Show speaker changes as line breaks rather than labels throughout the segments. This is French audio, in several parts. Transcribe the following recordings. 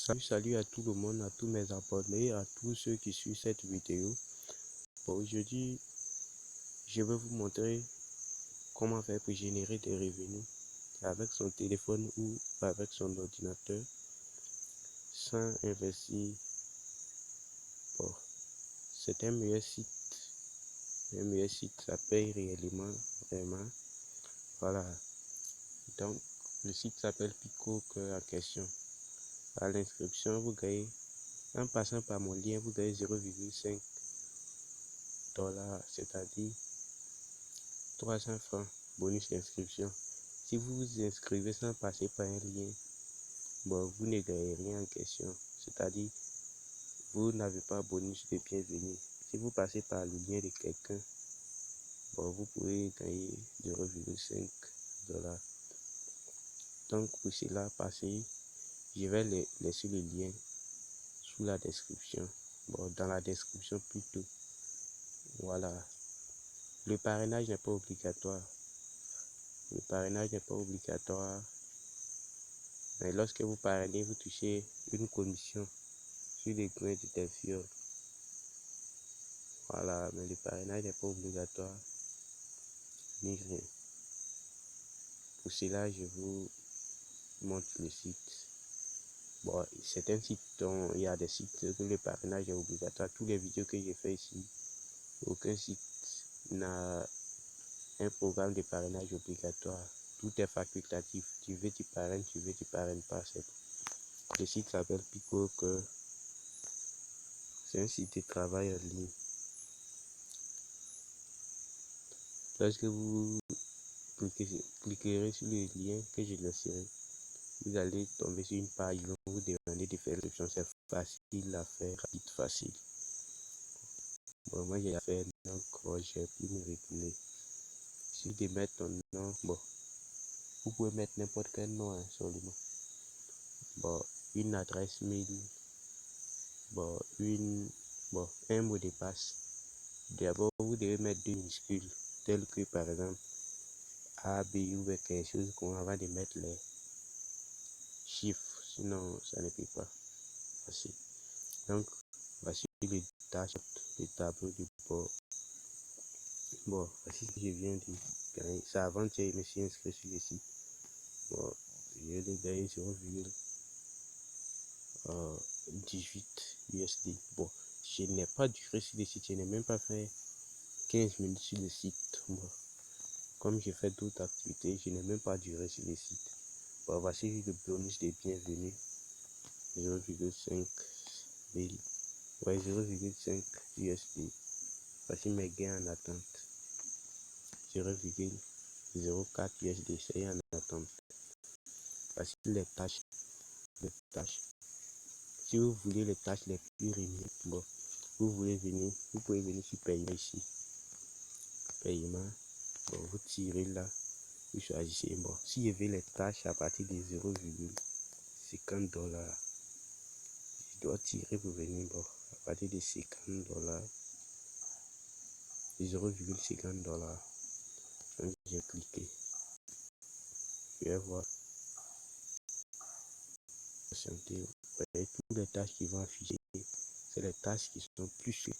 Salut à tout le monde, à tous mes abonnés, à tous ceux qui suivent cette vidéo. Aujourd'hui, je vais vous montrer comment faire pour générer des revenus avec son téléphone ou avec son ordinateur sans investir. Bon, c'est un meilleur site, ça paye réellement, vraiment. Voilà, donc le site s'appelle Pico en question. À l'inscription, vous gagnez, en passant par mon lien, vous gagnez 0,5 $, c'est-à-dire 300 francs bonus d'inscription. Si vous vous inscrivez sans passer par un lien, vous ne gagnez rien en question. C'est-à-dire, vous n'avez pas bonus de bienvenue. Si vous passez par le lien de quelqu'un, vous pouvez gagner 0,5 $. Donc, pour cela, je vais laisser le lien sous la description. Dans la description plutôt. Voilà. Le parrainage n'est pas obligatoire. Le parrainage n'est pas obligatoire. Mais lorsque vous parrainez, vous touchez une commission sur les gains de tes filles. Voilà, mais le parrainage n'est pas obligatoire ni rien. Pour cela, je vous montre le site. C'est un site dont il y a des sites où le parrainage est obligatoire. Toutes les vidéos que j'ai fait ici, aucun site n'a un programme de parrainage obligatoire. Tout est facultatif. Tu veux, tu parraines, tu veux, tu parraines pas. Le site s'appelle Pico. C'est un site de travail en ligne. Lorsque vous cliquerez sur le lien que je laisserai, vous allez tomber sur une page où vous demander de faire l'inscription. C'est facile à faire, rapide, facile. Moi j'ai fait, donc j'ai pu me retenir. Si de mettre ton nom, vous pouvez mettre n'importe quel nom seulement. Une adresse mail, un mot de passe. D'abord, vous devez mettre deux minuscules, tels que par exemple A, B ou quelque chose qu'on avant de mettre les chiffres, sinon ça ne peut pas passer. Donc, voici les tâches, le tableau du bord. Voici ce que je viens de gagner. C'est avant-hier, je me suis inscrit sur le site. Je viens de gagner 0,18 USD. Je n'ai pas duré sur le site, je n'ai même pas fait 15 minutes sur le site. Comme j'ai fait d'autres activités, je n'ai même pas duré sur le site. Voici le bonus de bienvenue. 0,5 000. 0,5 USD. Voici mes gains en attente. 0,04 USD, c'est en attente. Voici les tâches. Si vous voulez les tâches les plus réunies, vous pouvez venir sur paiement ici. Paiement, vous tirez là, vous choisissez. Si je veux les tâches à partir de 0,50 $, je dois tirer pour venir à partir de 50 $, 0,50 $. Donc j'ai cliqué. Je vais voir. Vous voyez, toutes les tâches qui vont afficher, c'est les tâches qui sont plus que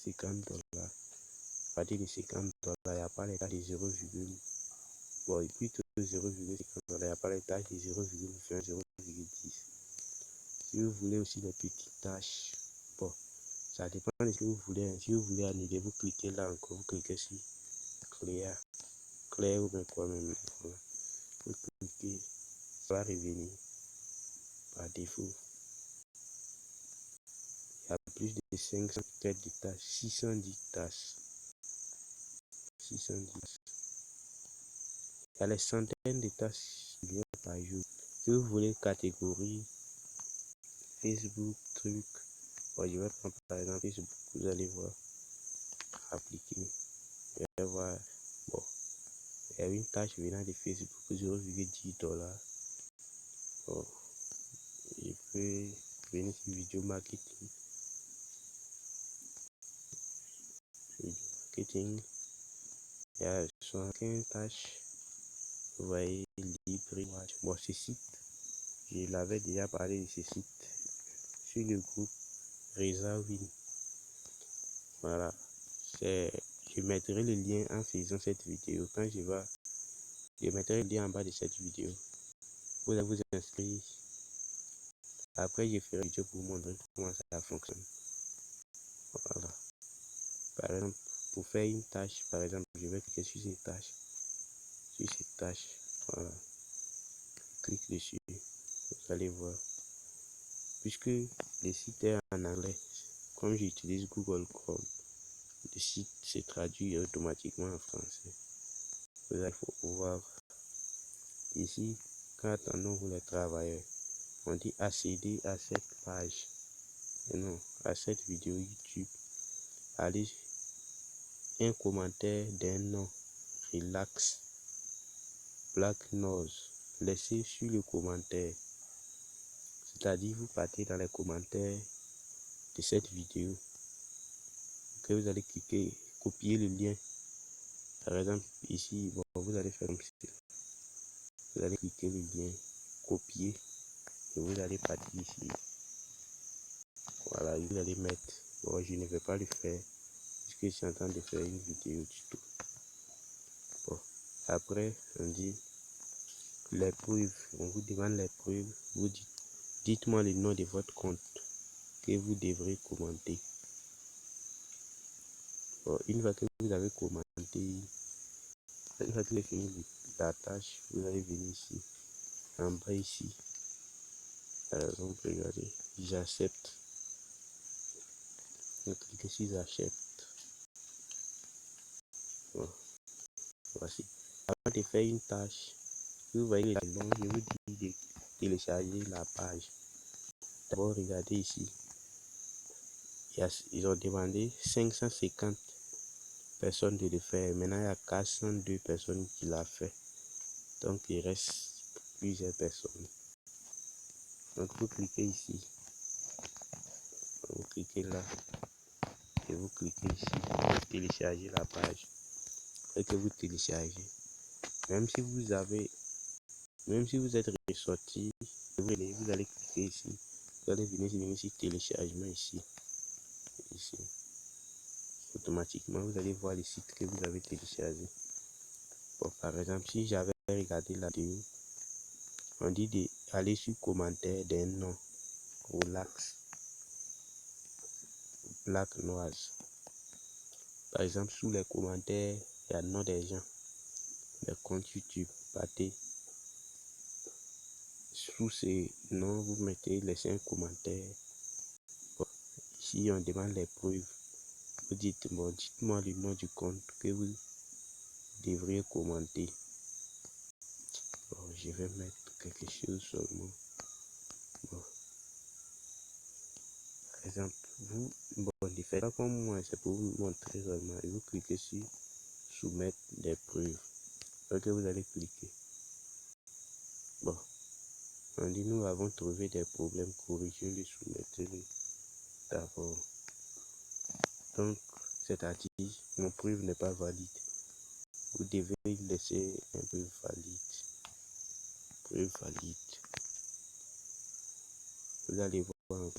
50 $. À partir de 50 $, il n'y a pas les tâches de 0, plutôt 0,50 $, il n'y a pas les tâches de 0,20, 0,10. Si vous voulez aussi les petites tâches, ça dépend de ce que vous voulez. Si vous voulez annuler, vous cliquez là encore, vous cliquez sur clair ou bien quoi même. Vous cliquez, ça va revenir par défaut. Il y a plus de 500 têtes de tâches, 610 tâches. 610. Il y a les centaines de tâches qui viennent par jour. Si vous voulez catégorie, Facebook, truc, je vais prendre par exemple Facebook, vous allez voir, appliquer. Vous allez voir, il y a une tâche venant de Facebook, 0,10 $. Je peux venir sur vidéo marketing. Il y a 75 tâches. Vous voyez, libre. Ce site, je l'avais déjà parlé de ce site sur le groupe Rezawin. Voilà. Je mettrai le lien en faisant cette vidéo. Quand je mettrai le lien en bas de cette vidéo. Vous allez vous inscrire. Après, je ferai une vidéo pour vous montrer comment ça fonctionne. Voilà. Par exemple, pour faire une tâche, par exemple, je vais cliquer sur cette tâche. Sur cette tâche. Voilà. Je clique dessus. Vous allez voir. Puisque le site est en anglais, comme j'utilise Google Chrome, le site se traduit automatiquement en français. Vous allez pouvoir ici, quand attendons-vous les travailleurs, on dit accéder à cette page. Et non, à cette vidéo YouTube. Allez, un commentaire d'un nom, relax, black nose. Laissez sur le commentaire. C'est-à-dire, vous partez dans les commentaires de cette vidéo. Que vous allez cliquer, copier le lien. Par exemple, ici, bon, vous allez faire comme ceci. Vous allez cliquer le lien, copier, et vous allez partir ici. Voilà, vous allez mettre. Bon, je ne vais pas le faire, puisque je suis en train de faire une vidéo du tout. Bon, après, on dit les preuves. On vous demande les preuves. Vous dites-moi le nom de votre compte que vous devrez commenter. Bon, une fois que vous avez commenté, une fois que vous avez fini la tâche, vous allez venir ici, en bas ici. Par exemple, regardez, j'accepte. Vous cliquez sur j'accepte. Bon, voici. Avant de faire une tâche, vous voyez le long, je vous dis de télécharger la page. D'abord, regardez ici. Ils ont demandé 550 personnes de le faire. Maintenant, il y a 402 personnes qui l'ont fait. Donc, il reste plusieurs personnes. Donc, vous cliquez ici. Vous cliquez là. Et vous cliquez ici pour télécharger la page. Et que vous téléchargez. Même si vous êtes ressorti, vous allez cliquer ici. Vous allez venir ici, téléchargement ici. Ici. Automatiquement, vous allez voir le site que vous avez téléchargé. Bon, par exemple, si j'avais regardé la vidéo, on dit d'aller sur commentaire d'un nom, relax, black noise. Par exemple, sous les commentaires, il y a le nom des gens, les comptes YouTube, partez. Sous ces noms, vous mettez les 5 commentaires. Bon, ici, on demande les preuves. Vous dites, bon, dites-moi le nom du compte que vous devriez commenter. Bon, je vais mettre quelque chose seulement. Bon. Par exemple, vous, bon, ne faites pas comme moi, c'est pour vous montrer seulement. Et vous cliquez sur soumettre des preuves. Ok, vous allez cliquer. Bon, on dit nous avons trouvé des problèmes, corrigez-le, soumettez-le d'abord. Donc, c'est-à-dire, mon preuve n'est pas valide. Vous devez laisser un preuve valide. Preuve valide. Vous allez voir.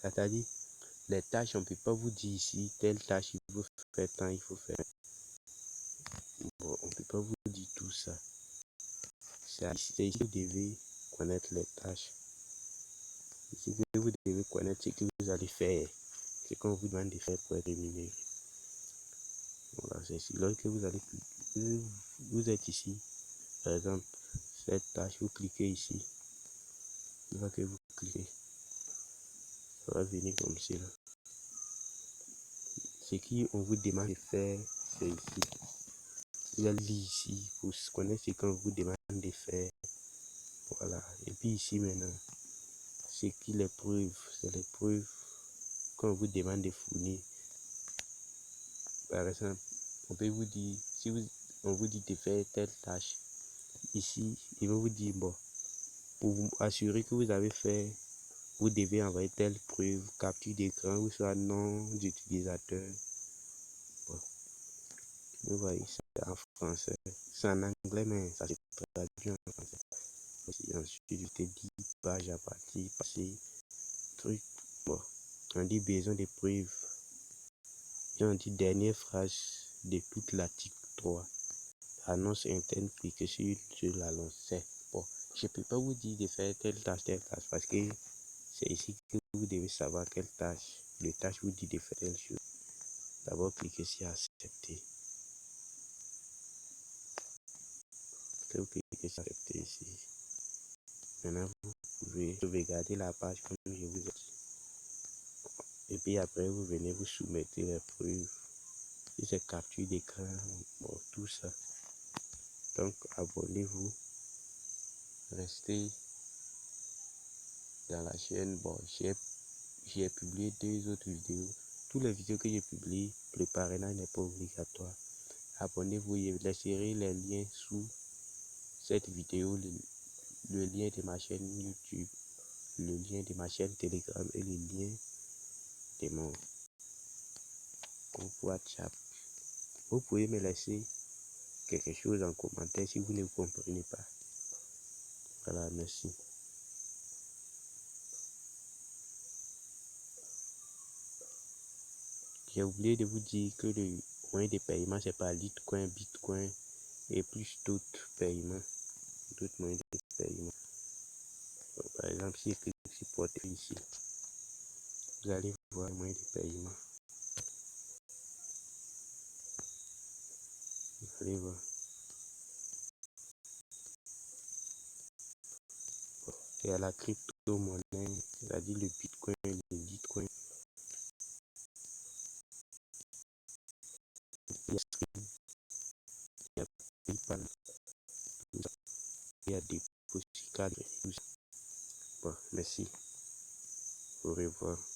C'est-à-dire, les tâches, on ne peut pas vous dire ici, telle tâche, il faut faire tant, il faut faire. Bon, on ne peut pas vous dire tout ça. C'est ici que vous devez connaître les tâches. C'est ici que vous devez connaître ce que vous allez faire. Ce qu'on vous demande de faire pour être rémunéré. Voilà, c'est ici. Lorsque vous allez cliquer, vous êtes ici. Par exemple, cette tâche, vous cliquez ici. Une fois que vous cliquez, ça va venir comme cela. Ce qu'on vous demande de faire, c'est ici. Vous allez lire ici pour connaître ce qu'on vous demande de faire. Voilà. Et puis ici maintenant, c'est qui les preuves, c'est les preuves qu'on vous demande de fournir. Par exemple, on peut vous dire, si on vous dit de faire telle tâche, ici, il va vous dire, bon, pour vous assurer que vous avez fait, vous devez envoyer telle preuve, capture d'écran, ou soit nom d'utilisateur. Bon, vous voyez, c'est en français. C'est en anglais, mais ça se traduit en français. Ensuite, je te dis page à partir, passer, truc. Bon, on dit besoin de preuves. Et on dit dernière phrase de toute l'article 3. Annonce interne cliquez sur la lancée. Bon, je ne peux pas vous dire de faire telle tâche parce que c'est ici que vous devez savoir quelle tâche. Le tâche vous dit de faire telle chose. D'abord, cliquez sur accepter. Vous cliquez sur accepter ici. Maintenant, vous pouvez sauvegarder la page comme je vous ai dit. Et puis après, vous venez vous soumettez les preuves. Si c'est capture d'écran, bon, tout ça. Donc, abonnez-vous. Restez dans la chaîne. Bon, j'ai publié 2 autres vidéos. Toutes les vidéos que j'ai publiées, le parrainage n'est pas obligatoire. Abonnez-vous et laisserez les liens sous cette vidéo, le lien de ma chaîne YouTube, le lien de ma chaîne Telegram et le lien de mon groupe WhatsApp. Vous pouvez me laisser quelque chose en commentaire si vous ne comprenez pas. Voilà, merci. J'ai oublié de vous dire que le moyen de paiement, c'est pas Litecoin, Bitcoin et plus d'autres paiements. D'autres moyens de paiement. Par exemple, si je clique sur portefeuille ici, vous allez voir le moyen de paiement. Vous allez voir. Et à la crypto-monnaie, c'est-à-dire le Bitcoin, le Litecoin, il y a PayPal, il y a des Deposicard. Bon, merci. Au revoir.